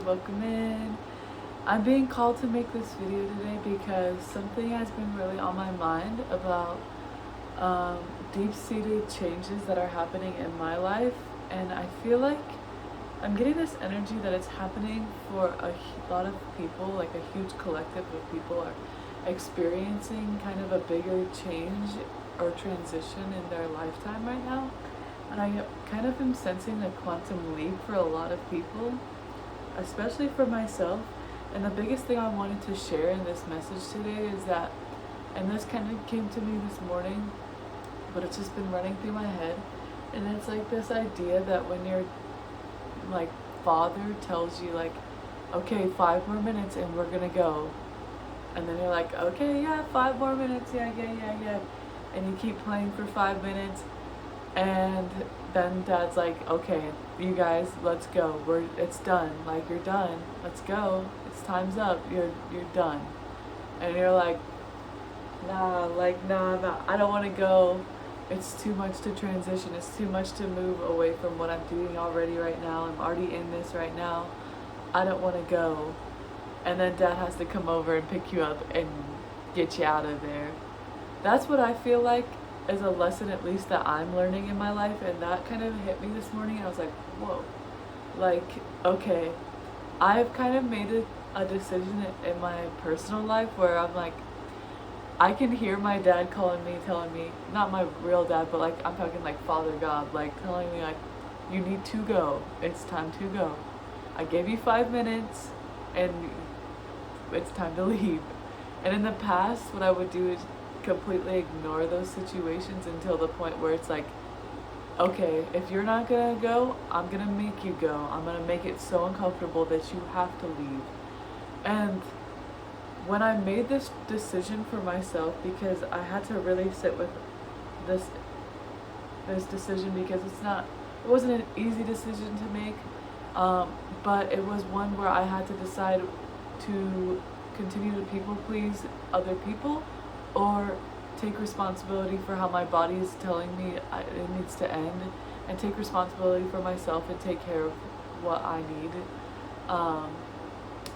welcome in. I'm being called to make this video today because something has been really on my mind about deep-seated changes that are happening in my life, and I feel like I'm getting this energy that it's happening for a lot of people, like a huge collective of people are experiencing kind of a bigger change or transition in their lifetime right now. And I kind of am sensing a quantum leap for a lot of people, especially for myself. And the biggest thing I wanted to share in this message today is that, and this kind of came to me this morning, but it's just been running through my head. And it's like this idea that when your like father tells you like, okay, 5 more minutes and we're gonna go. And then you're like, okay, yeah, 5 more minutes, yeah. And you keep playing for 5 minutes, and then dad's like, okay, you guys, let's go. It's done. Like, you're done. Let's go. It's time's up. You're done. And you're like, nah, I don't want to go. It's too much to transition. It's too much to move away from what I'm doing already right now. I'm already in this right now. I don't want to go. And then dad has to come over and pick you up and get you out of there. That's what I feel like is a lesson, at least, that I'm learning in my life. And that kind of hit me this morning, and I was like, whoa. Like, okay, I've kind of made a decision in my personal life where I'm like, I can hear my dad calling me, telling me, not my real dad, but like, I'm talking like Father God, like telling me like, you need to go. It's time to go. I gave you 5 minutes and it's time to leave. And in the past, what I would do is completely ignore those situations until the point where it's like, okay, if you're not gonna go, I'm gonna make you go. I'm gonna make it so uncomfortable that you have to leave. And when I made this decision for myself, because I had to really sit with this decision, because it wasn't an easy decision to make, but it was one where I had to decide to continue to people please other people or take responsibility for how my body is telling me it needs to end, and take responsibility for myself and take care of what I need.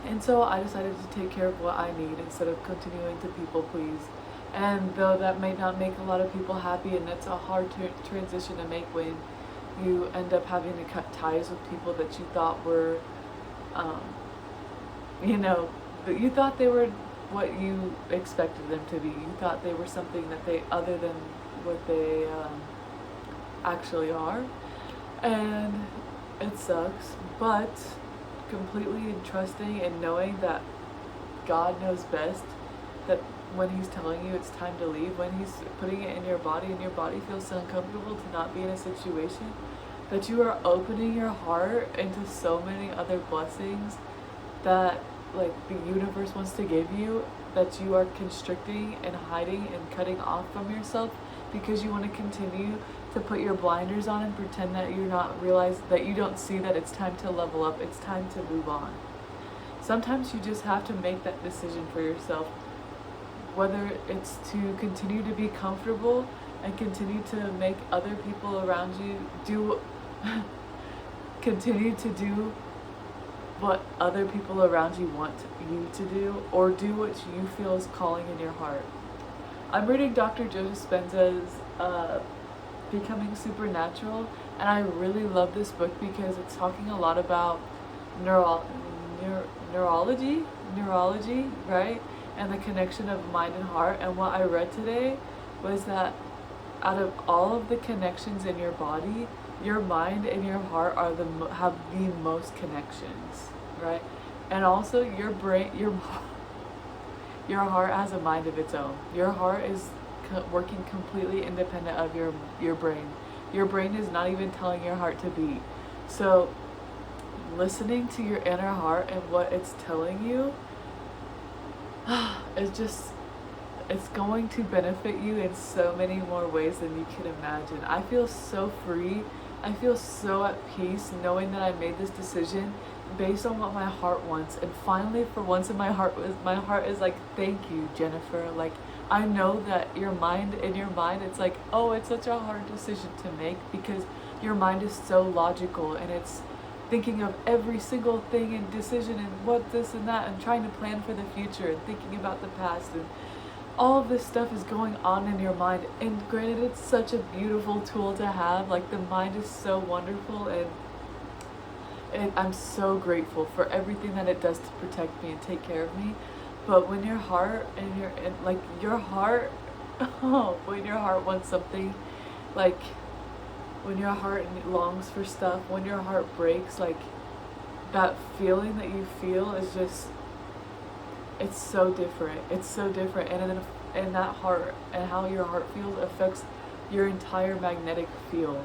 And so I decided to take care of what I need instead of continuing to people please. And though that may not make a lot of people happy, and it's a hard transition to make when you end up having to cut ties with people that you thought were, that you thought they were what you expected them to be. You thought they were something that they, other than what they actually are. And it sucks, but completely trusting and knowing that God knows best, that when he's telling you it's time to leave, when he's putting it in your body and your body feels so uncomfortable to not be in a situation, that you are opening your heart into so many other blessings that like the universe wants to give you, that you are constricting and hiding and cutting off from yourself because you want to continue to put your blinders on and pretend that you're not realize that you don't see that it's time to level up, it's time to move on. Sometimes you just have to make that decision for yourself, whether it's to continue to be comfortable and continue to make other people around you do continue to do what other people around you want you to do, or do what you feel is calling in your heart. I'm reading Dr. Joe Dispenza's Becoming Supernatural, and I really love this book because it's talking a lot about neurology, right? And the connection of mind and heart. And what I read today was that out of all of the connections in your body, your mind and your heart are have the most connections, right? And also your brain, your heart has a mind of its own. Your heart is working completely independent of your brain. Your brain is not even telling your heart to beat. So listening to your inner heart and what it's telling you it's going to benefit you in so many more ways than you can imagine. I feel so free. I feel so at peace knowing that I made this decision based on what my heart wants. And finally, for once in my heart is like, thank you, Jennifer. Like, I know that your mind, it's like, oh, it's such a hard decision to make because your mind is so logical and it's thinking of every single thing and decision and what this and that and trying to plan for the future and thinking about the past, and all of this stuff is going on in your mind. And granted, it's such a beautiful tool to have. Like, the mind is so wonderful, and I'm so grateful for everything that it does to protect me and take care of me. But when your heart and like your heart, oh, when your heart wants something, like when your heart longs for stuff, when your heart breaks, like that feeling that you feel is just, it's so different. It's so different. And that heart and how your heart feels affects your entire magnetic field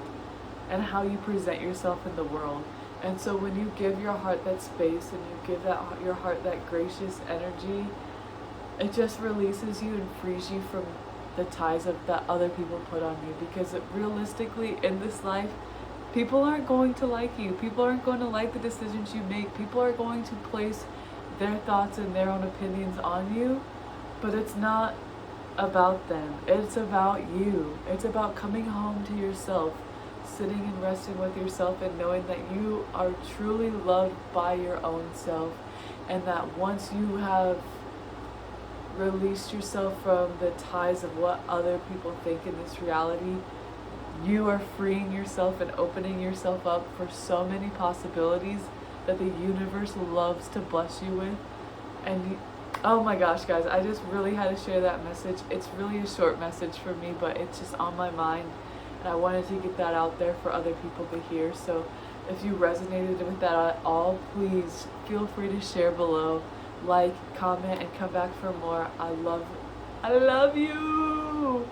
and how you present yourself in the world. And so when you give your heart that space and you give your heart that gracious energy, it just releases you and frees you from the ties that other people put on you. Because realistically, in this life, people aren't going to like you. People aren't going to like the decisions you make. People are going to place their thoughts and their own opinions on you, but it's not about them. It's about you. It's about coming home to yourself, sitting and resting with yourself, and knowing that you are truly loved by your own self, and that once you have released yourself from the ties of what other people think in this reality, you are freeing yourself and opening yourself up for so many possibilities that the universe loves to bless you with. And oh my gosh, guys, I just really had to share that message. It's really a short message for me, but it's just on my mind, and I wanted to get that out there for other people to hear. So if you resonated with that at all, please feel free to share below, like, comment, and come back for more. I love you.